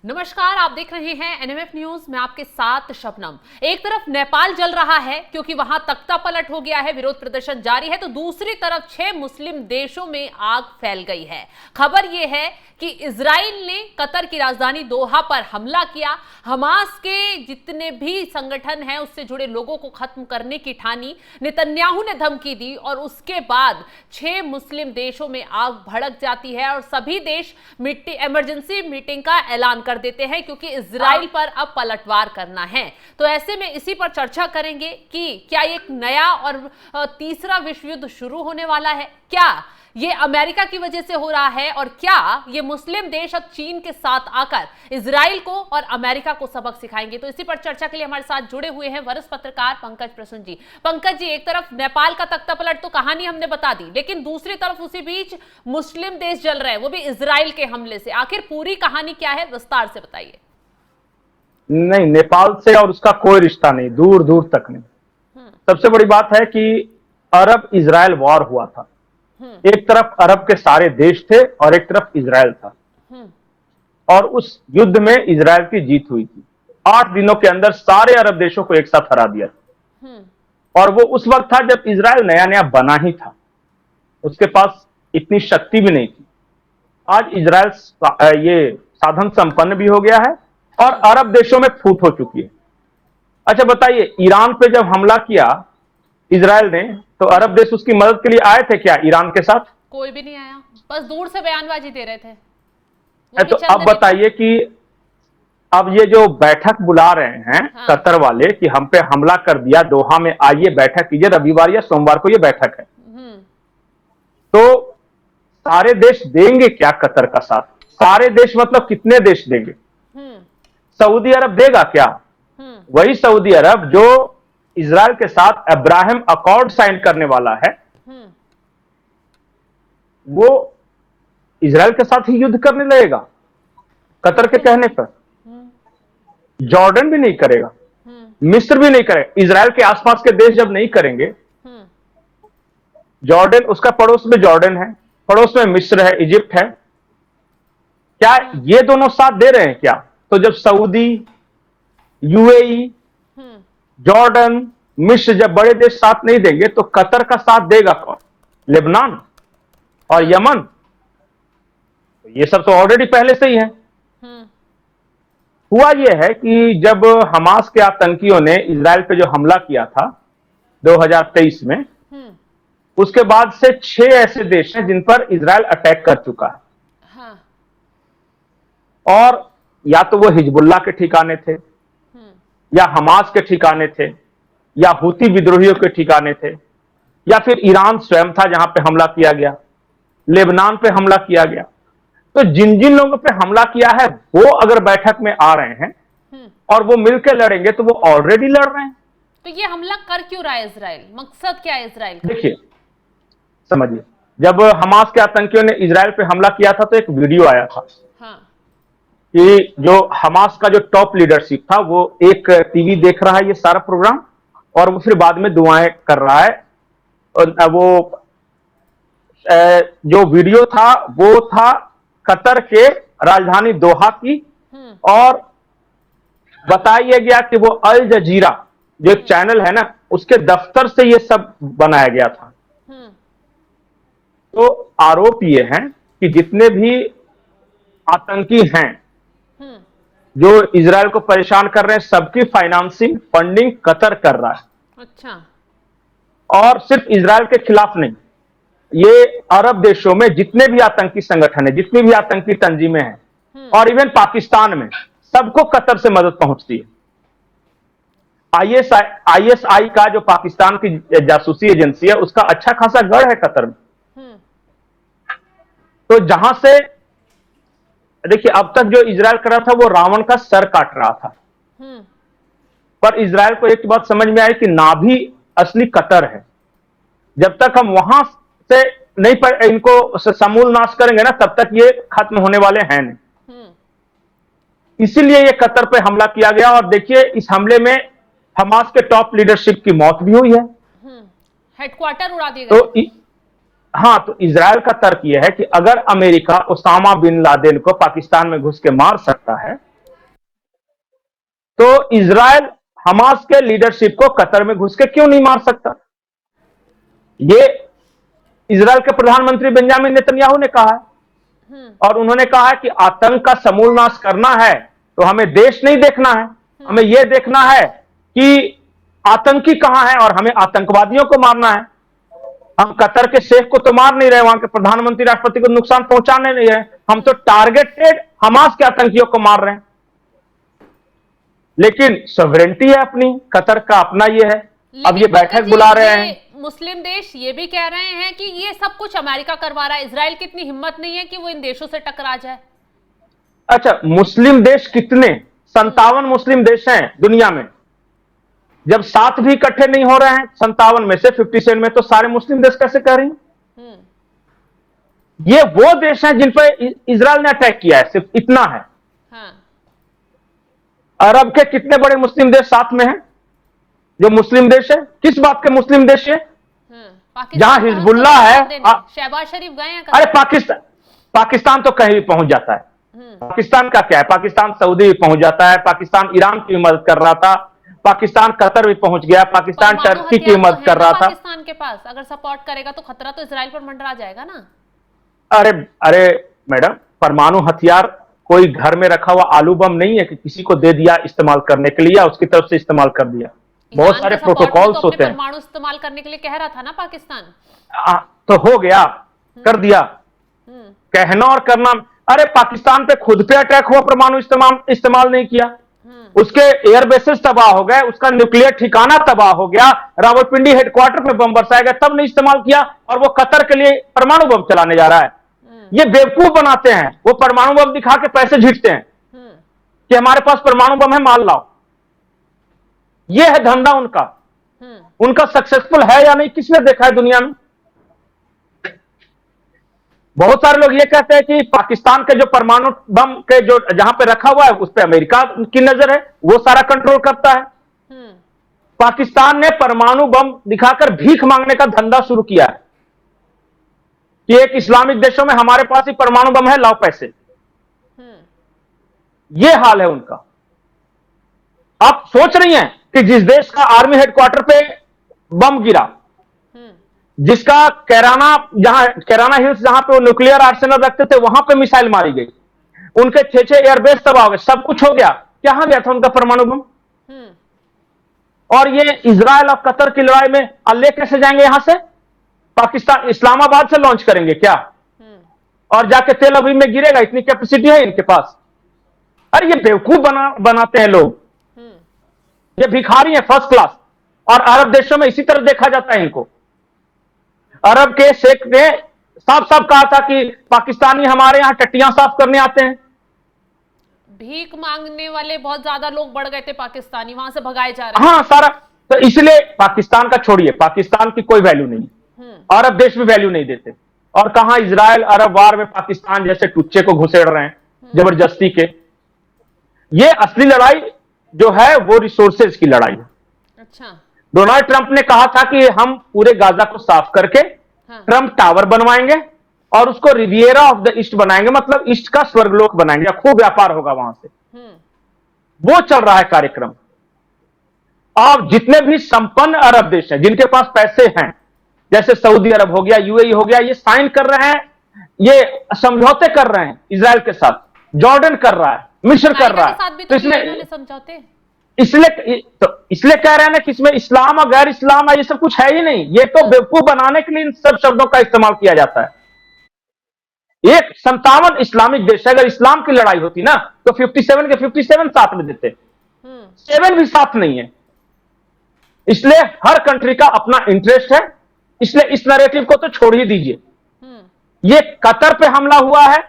नमस्कार, आप देख रहे हैं एनएमएफ न्यूज। मैं आपके साथ शबनम। एक तरफ नेपाल जल रहा है क्योंकि वहां तख्ता पलट हो गया है, विरोध प्रदर्शन जारी है, तो दूसरी तरफ 6 मुस्लिम देशों में आग फैल गई है। खबर यह है कि इजराइल ने कतर की राजधानी दोहा पर हमला किया। हमास के जितने भी संगठन हैं उससे जुड़े लोगों को खत्म करने की ठानी। नेतन्याहू ने धमकी दी और उसके बाद 6 मुस्लिम देशों में आग भड़क जाती है और सभी देश इमरजेंसी मीटिंग का ऐलान कर देते हैं क्योंकि इजराइल पर अब पलटवार करना है। तो ऐसे में इसी पर चर्चा करेंगे कि क्या एक नया और तीसरा विश्व युद्ध शुरू होने वाला है, क्या ये अमेरिका की वजह से हो रहा है और क्या ये मुस्लिम देश अब चीन के साथ आकर इजराइल को और अमेरिका को सबक सिखाएंगे। तो इसी पर चर्चा के लिए हमारे साथ जुड़े हुए हैं वरिष्ठ पत्रकार पंकज प्रसून जी। पंकज जी, एक तरफ नेपाल का तख्ता पलट तो कहानी हमने बता दी, लेकिन दूसरी तरफ उसी बीच मुस्लिम देश जल रहे हैं, वो भी इजराइल के हमले से। आखिर पूरी कहानी क्या है, विस्तार से बताइए। नहीं, नेपाल से और उसका कोई रिश्ता नहीं, दूर दूर तक नहीं। सबसे बड़ी बात है कि अरब इजराइल वॉर हुआ था। एक तरफ अरब के सारे देश थे और एक तरफ इजराइल था, और उस युद्ध में इजराइल की जीत हुई थी। 8 दिनों के अंदर सारे अरब देशों को एक साथ हरा दिया था। और वो उस वक्त था जब इजराइल नया नया बना ही था, उसके पास इतनी शक्ति भी नहीं थी। आज इजराइल ये साधन संपन्न भी हो गया है और अरब देशों में फूट हो चुकी है। अच्छा बताइए, ईरान पे जब हमला किया इजराइल ने, तो अरब देश उसकी मदद के लिए आए थे क्या ईरान के साथ? कोई भी नहीं आया, बस दूर से बयानबाजी दे रहे थे। तो अब बताइए कि अब ये जो बैठक बुला रहे हैं कतर वाले कि हम पे हमला कर दिया, दोहा में आइए बैठक कीजिए, रविवार या सोमवार को ये बैठक है, तो सारे देश देंगे क्या कतर का साथ? सारे देश मतलब कितने देश देंगे? सऊदी अरब देगा क्या? वही सऊदी अरब जो इजराइल के साथ अब्राहम अकॉर्ड साइन करने वाला है, वो इजराइल के साथ ही युद्ध करने लगेगा कतर के कहने पर। जॉर्डन भी नहीं करेगा, मिस्र भी नहीं करेगा। इजराइल के आसपास के देश जब नहीं करेंगे, जॉर्डन, उसका पड़ोस में जॉर्डन है, पड़ोस में मिस्र है, इजिप्ट है, क्या ये दोनों साथ दे रहे हैं क्या? तो जब सऊदी, यूएई, जॉर्डन, मिस्र जब बड़े देश साथ नहीं देंगे तो कतर का साथ देगा कौन? लेबनान और यमन। ये सब तो ऑलरेडी पहले से ही है। हुआ यह है कि जब हमास के आतंकियों ने इजराइल पे जो हमला किया था 2023 में, उसके बाद से 6 ऐसे देश हैं जिन पर इजराइल अटैक कर चुका है। और या तो वो हिजबुल्लाह के ठिकाने थे, या हमास के ठिकाने थे, या हुती विद्रोहियों के ठिकाने थे, या फिर ईरान स्वयं था जहां पे हमला किया गया, लेबनान पे हमला किया गया। तो जिन जिन लोगों पे हमला किया है वो अगर बैठक में आ रहे हैं और वो मिलकर लड़ेंगे तो वो ऑलरेडी लड़ रहे हैं। तो ये हमला कर क्यों रहा है इजराइल? मकसद क्या है इजराइल का? देखिए, समझिए, जब हमास के आतंकियों ने इजराइल पे हमला किया था तो एक वीडियो आया था कि जो हमास का जो टॉप लीडरशिप था वो एक टीवी देख रहा है ये सारा प्रोग्राम, और वो फिर बाद में दुआएं कर रहा है। और वो जो वीडियो था वो था कतर के राजधानी दोहा की, और बताया गया कि वो अल जजीरा जो एक चैनल है ना, उसके दफ्तर से ये सब बनाया गया था। तो आरोप ये है कि जितने भी आतंकी हैं जो इजराइल को परेशान कर रहे हैं, सबकी फाइनेंसिंग, फंडिंग कतर कर रहा है। अच्छा। और सिर्फ इजराइल के खिलाफ नहीं, ये अरब देशों में जितने भी आतंकी संगठन है, जितनी भी आतंकी तंजीमें हैं, और इवन पाकिस्तान में, सबको कतर से मदद पहुंचती है। आईएसआई का जो पाकिस्तान की जासूसी एजेंसी है, उसका अच्छा खासा गढ़ है कतर में। तो जहां से देखिए, अब तक जो इजराइल कर रहा था वो रावण का सर काट रहा था, पर इजराइल को एक बात समझ में आई कि नाभि असली कतर है। जब तक हम वहां से नहीं पर इनको समूल नाश करेंगे ना, तब तक ये खत्म होने वाले हैं नहीं। इसीलिए ये कतर पे हमला किया गया। और देखिए, इस हमले में हमास के टॉप लीडरशिप की मौत भी हुई है, हेडक्वार्टर उड़ा दिए गए। तो हाँ, तो इजराइल का तर्क यह है कि अगर अमेरिका ओसामा बिन लादेन को पाकिस्तान में घुस के मार सकता है, तो इजराइल हमास के लीडरशिप को कतर में घुस के क्यों नहीं मार सकता? ये इजराइल के प्रधानमंत्री बेंजामिन नेतन्याहू ने कहा है, और उन्होंने कहा है कि आतंक का समूल नाश करना है तो हमें देश नहीं देखना है, हमें यह देखना है कि आतंकी कहां है और हमें आतंकवादियों को मारना है। हम कतर के शेख को तो मार नहीं रहे, वहां के प्रधानमंत्री राष्ट्रपति को नुकसान पहुंचाने नहीं रहे, हम तो टारगेटेड हमास के आतंकियों को मार रहे हैं। लेकिन सॉवरेनिटी है अपनी, कतर का अपना ये है। अब ये बैठक बुला रहे हैं, मुस्लिम देश ये भी कह रहे हैं कि ये सब कुछ अमेरिका करवा रहा है, इजराइल की इतनी हिम्मत नहीं है कि वो इन देशों से टकरा जाए। अच्छा, मुस्लिम देश कितने? 57 मुस्लिम देश हैं दुनिया में। जब 7 भी इकट्ठे नहीं हो रहे हैं 57 में से, 57 में, तो सारे मुस्लिम देश कैसे कह रही हैं? ये वो देश हैं जिन पर इजराइल ने अटैक किया है, सिर्फ इतना है। हाँ। अरब के कितने बड़े मुस्लिम देश साथ में हैं जो मुस्लिम देश है? किस बात के मुस्लिम देश है? जहां हिजबुल्ला है। शहबाज शरीफ गए हैं? अरे पाकिस्तान तो कहीं भी पहुंच जाता है। पाकिस्तान का क्या है? पाकिस्तान सऊदी भी पहुंच जाता है, पाकिस्तान ईरान की मदद कर रहा था, पाकिस्तान कतर भी पहुंच गया, पाकिस्तान टर्की की मदद कर रहा था। पाकिस्तान के पास अगर सपोर्ट करेगा तो खतरा तो इजराइल पर मंडरा जाएगा ना। अरे मैडम, परमाणु हथियार कोई घर में रखा हुआ आलू बम नहीं है कि किसी को दे दिया इस्तेमाल करने के लिए, उसकी तरफ से इस्तेमाल कर दिया। बहुत सारे प्रोटोकॉल्स होते हैं। परमाणु इस्तेमाल करने के लिए कह रहा था ना पाकिस्तान, तो हो गया, कर दिया। कहना और करना। अरे पाकिस्तान पे खुद पे अटैक हुआ, परमाणु इस्तेमाल नहीं किया, उसके एयरबेसेस तबाह हो गए, उसका न्यूक्लियर ठिकाना तबाह हो गया, रावलपिंडी हेडक्वार्टर पे बम बरसाया गया, तब नहीं इस्तेमाल किया, और वो कतर के लिए परमाणु बम चलाने जा रहा है। ये बेवकूफ बनाते हैं, वो परमाणु बम दिखा के पैसे झीटते हैं कि हमारे पास परमाणु बम है, माल लाओ। ये है धंधा उनका। उनका सक्सेसफुल है या नहीं किसने देखा है दुनिया में? बहुत सारे लोग ये कहते हैं कि पाकिस्तान के जो परमाणु बम के जो जहां पे रखा हुआ है उस पे अमेरिका की नजर है, वो सारा कंट्रोल करता है। पाकिस्तान ने परमाणु बम दिखाकर भीख मांगने का धंधा शुरू किया है कि एक इस्लामिक देशों में हमारे पास ही परमाणु बम है, लाओ पैसे। ये हाल है उनका। आप सोच रही हैं कि जिस देश का आर्मी हेडक्वार्टर पे बम गिरा, जिसका कैराना हिल्स जहां पे वो न्यूक्लियर आर्सेनल रखते थे वहां पे मिसाइल मारी गई, उनके 6 एयरबेस तबाह हो गए, सब कुछ हो गया, कहां गया था उनका परमाणु बम? और ये इजराइल और कतर की लड़ाई में ले कैसे जाएंगे? यहां से पाकिस्तान इस्लामाबाद से लॉन्च करेंगे क्या? और जाके तेल अवीव में गिरेगा? इतनी कैपेसिटी है इनके पास? अरे ये बेवकूफ बनाते हैं लोग, ये भिखारी है फर्स्ट क्लास। और अरब देशों में इसी तरह देखा जाता है इनको। अरब के शेख ने साफ साफ कहा था कि पाकिस्तानी हमारे यहां टट्टियां साफ करने आते हैं। भीख मांगने वाले बहुत ज्यादा लोग बढ़ गए थे पाकिस्तानी, वहां से भगाए जा रहे हैं। हाँ सारा, तो इसलिए पाकिस्तान का छोड़िए, पाकिस्तान की कोई वैल्यू नहीं, अरब देश भी वैल्यू नहीं देते। और कहां इजराइल अरब वार में पाकिस्तान जैसे टुच्चे को घुसेड़ रहे हैं जबरदस्ती के। ये असली लड़ाई जो है वो रिसोर्सेज की लड़ाई है। अच्छा। डोनाल्ड ट्रंप ने कहा था कि हम पूरे गाजा को साफ करके ट्रंप टावर बनवाएंगे और उसको रिवियरा ऑफ द ईस्ट बनाएंगे, मतलब ईस्ट का स्वर्गलोक बनाएंगे, खूब व्यापार होगा वहां से। वो चल रहा है कार्यक्रम। और जितने भी संपन्न अरब देश हैं जिनके पास पैसे हैं, जैसे सऊदी अरब हो गया, यूएई हो गया, ये साइन कर रहे हैं, ये समझौते कर रहे हैं इजराइल के साथ। जॉर्डन कर रहा है, मिस्र कर रहा है, तो इसमें समझौते इसलिए कह रहे हैं ना कि इसमें इस्लाम और गैर इस्लाम है, ये सब कुछ है ही नहीं। ये तो बेवकूफ बनाने के लिए इन सब शब्दों का इस्तेमाल किया जाता है। एक 57 इस्लामिक देश है, अगर इस्लाम की लड़ाई होती ना तो 57 के 57 साथ में देते, 7 भी साथ नहीं है। इसलिए हर कंट्री का अपना इंटरेस्ट है, इसलिए इस नैरेटिव को तो छोड़ ही दीजिए। ये कतर पे हमला हुआ है,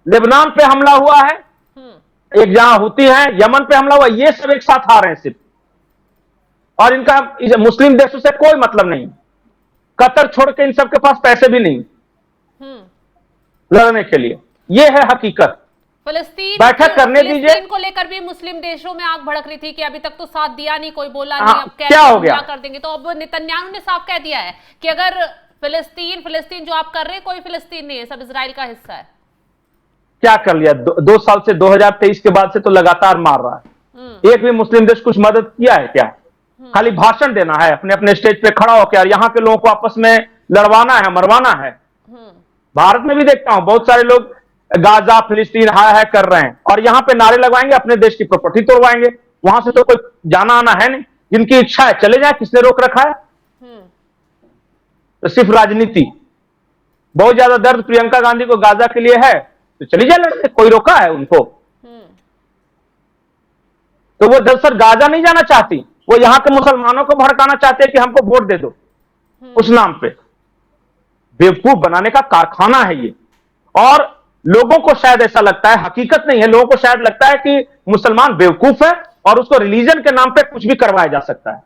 लेबनान पे हमला हुआ है, एक जहां होती है यमन पे हमला हुआ, ये सब एक साथ आ रहे हैं सिर्फ, और इनका मुस्लिम देशों से कोई मतलब नहीं। कतर छोड़ के इन सबके पास पैसे भी नहीं लड़ने के लिए। ये है हकीकत। फलस्तीन बैठक करने दीजिए। फलस्तीन को लेकर भी मुस्लिम देशों में आग भड़क रही थी कि अभी तक तो साथ दिया नहीं, कोई बोला नहीं, अब क्या हो गया कर देंगे। तो अब नेतन्याहू ने साफ कह दिया है कि अगर फिलिस्तीन जो आप कर रहे हैं कोई फिलिस्तीन नहीं है, सब इजराइल का हिस्सा है। क्या कर लिया? 2 साल से 2023 के बाद से तो लगातार मार रहा है। एक भी मुस्लिम देश कुछ मदद किया है क्या? खाली भाषण देना है, अपने अपने स्टेज पे खड़ा होकर यार यहाँ के लोगों को आपस में लड़वाना है, मरवाना है। भारत में भी देखता हूं बहुत सारे लोग गाजा फिलिस्तीन हाय हाय कर रहे हैं और यहां पे नारे लगवाएंगे, अपने देश की प्रॉपर्टी तोड़वाएंगे। वहां से तो कोई जाना आना है नहीं, जिनकी इच्छा है चले जाए, किसने रोक रखा है? तो सिर्फ राजनीति। बहुत ज्यादा दर्द प्रियंका गांधी को गाजा के लिए है तो चली जाए लड़ने, कोई रोका है उनको? तो वो दरअसल गाजा नहीं जाना चाहती, वो यहां के मुसलमानों को भड़काना चाहते हैं कि हमको वोट दे दो उस नाम पे। बेवकूफ बनाने का कारखाना है ये। और लोगों को शायद ऐसा लगता है, हकीकत नहीं है, लोगों को शायद लगता है कि मुसलमान बेवकूफ है और उसको रिलीजन के नाम पे कुछ भी करवाया जा सकता है।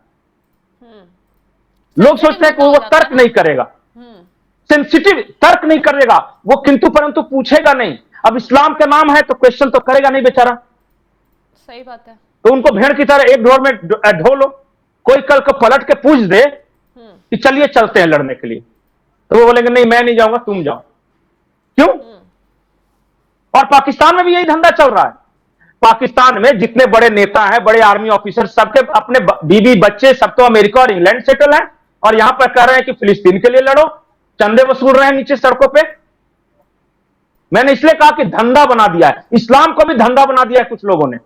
लोग सोचते हैं कि वो तर्क नहीं करेगा, सेंसिटिव तर्क नहीं करेगा, वो किंतु परंतु पूछेगा नहीं। अब इस्लाम का नाम है तो क्वेश्चन तो करेगा नहीं बेचारा। सही बात है। तो उनको भेड़ की तरह एक ढोर में ढो लो। कोई कल को पलट के पूछ दे कि चलिए चलते हैं लड़ने के लिए, तो वो बोलेंगे नहीं मैं नहीं जाऊंगा, तुम जाओ। क्यों? और पाकिस्तान में भी यही धंधा चल रहा है। पाकिस्तान में जितने बड़े नेता हैं, बड़े आर्मी ऑफिसर, सबके अपने बीवी बच्चे सब तो अमेरिका और इंग्लैंड सेटल हैं और यहां पर कह रहे हैं कि फिलिस्तीन के लिए लड़ो, चंदे वसूल रहे हैं नीचे सड़कों पे। मैंने इसलिए कहा कि धंधा बना दिया है, इस्लाम को भी धंधा बना दिया है कुछ लोगों ने।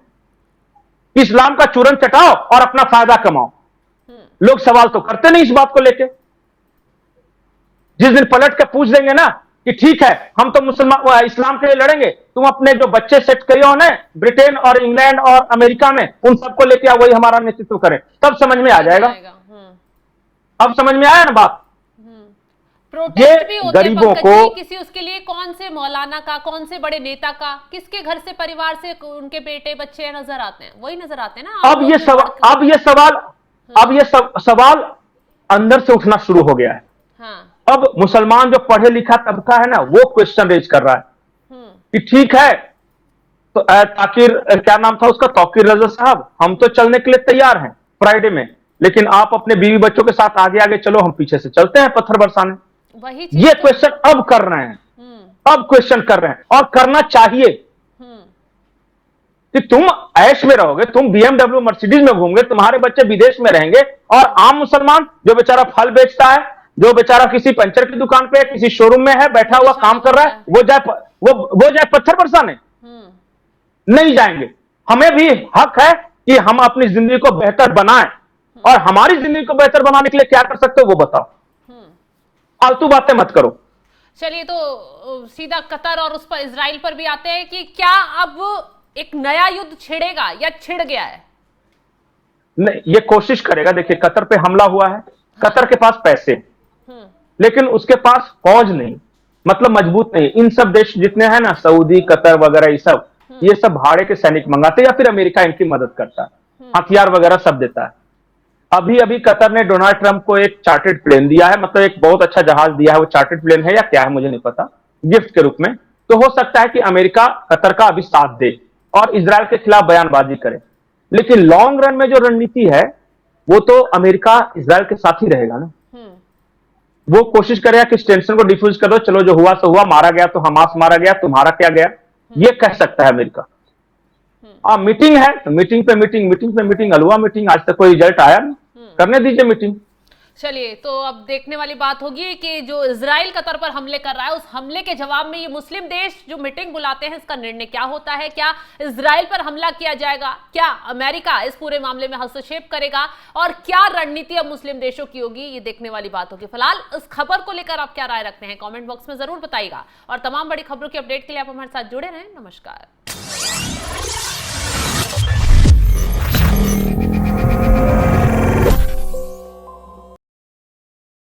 इस्लाम का चूरन चटाओ और अपना फायदा कमाओ। लोग सवाल तो करते नहीं इस बात को लेके। जिस दिन पलट के पूछ देंगे ना कि ठीक है हम तो मुसलमान इस्लाम के लिए लड़ेंगे, तुम अपने जो बच्चे सेट करिए उन्हें ब्रिटेन और इंग्लैंड और अमेरिका में, उन सबको लेके आओ, वही हमारा नेतृत्व करें, तब समझ में आ जाएगा। अब समझ में आया ना बात? प्रोटेस्ट भी होते गरीबों को किसी उसके लिए, कौन से मौलाना का, कौन से बड़े नेता का, किसके घर से परिवार से उनके बेटे बच्चे नजर आते हैं, वही नजर आते हैं ना। अब ये सवाल अंदर से उठना शुरू हो गया है। अब मुसलमान जो पढ़े लिखा तबका है ना, वो क्वेश्चन रेज कर रहा है कि ठीक है तो ताकिर, क्या नाम था उसका, तौकीर रजा साहब, हम तो चलने के लिए तैयार हैं फ्राइडे में, लेकिन आप अपने बीवी बच्चों के साथ आगे आगे चलो, हम पीछे से चलते हैं पत्थर बरसाने। ये क्वेश्चन अब कर रहे हैं, अब क्वेश्चन कर रहे हैं और करना चाहिए कि तुम ऐश में रहोगे, तुम BMW मर्सिडीज में घूमोगे, तुम्हारे बच्चे विदेश में रहेंगे और आम मुसलमान जो बेचारा फल बेचता है, जो बेचारा किसी पंचर की दुकान पे किसी शोरूम में है बैठा हुआ काम कर रहा है, वो जाए पत्थर बरसाने? नहीं जाएंगे। हमें भी हक है कि हम अपनी जिंदगी को बेहतर बनाएं और हमारी जिंदगी को बेहतर बनाने के लिए क्या कर सकते हो वो बताओ, फालतू बातें मत करो। चलिए तो सीधा कतर और उस पर इजराइल पर भी आते हैं कि क्या अब एक नया युद्ध छिड़ेगा या छिड़ गया है? नहीं, ये कोशिश करेगा। देखिए कतर पे हमला हुआ है, कतर के पास पैसे लेकिन उसके पास फौज नहीं, मतलब मजबूत नहीं। इन सब देश जितने हैं ना, सऊदी कतर वगैरह, ये सब भाड़े के सैनिक मंगाते या फिर अमेरिका इनकी मदद करता है, हथियार वगैरह सब देता है। अभी अभी कतर ने डोनाल्ड ट्रंप को एक चार्टर्ड प्लेन दिया है, मतलब एक बहुत अच्छा जहाज दिया है। वो चार्टर्ड प्लेन है या क्या है मुझे नहीं पता, गिफ्ट के रूप में। तो हो सकता है कि अमेरिका कतर का अभी साथ दे और इजराइल के खिलाफ बयानबाजी करे, लेकिन लॉन्ग रन में जो रणनीति है वो तो अमेरिका इजराइल के साथ ही रहेगा ना। वो कोशिश करेगा कि इस टेंशन को डिफ्यूज कर दो, चलो जो हुआ सो हुआ, मारा गया तो हमास मारा गया, तुम्हारा क्या गया, ये कह सकता है अमेरिका। मीटिंग है तो मीटिंग पे मीटिंग, हलवा मीटिंग, आज तक कोई रिजल्ट आया नहीं, करने दीजिए मीटिंग। चलिए तो अब देखने वाली बात होगी कि जो इजराइल कतर पर हमले कर रहा है, उस हमले के जवाब में ये मुस्लिम देश जो मीटिंग बुलाते हैं, इसका निर्णय क्या होता है। क्या इजराइल पर हमला किया जाएगा, क्या अमेरिका इस पूरे मामले में हस्तक्षेप करेगा और क्या रणनीति अब मुस्लिम देशों की होगी, ये देखने वाली बात होगी। फिलहाल इस खबर को लेकर आप क्या राय रखते हैं, कॉमेंट बॉक्स में जरूर बताइएगा और तमाम बड़ी खबरों की अपडेट के लिए आप हमारे साथ जुड़े रहें। नमस्कार।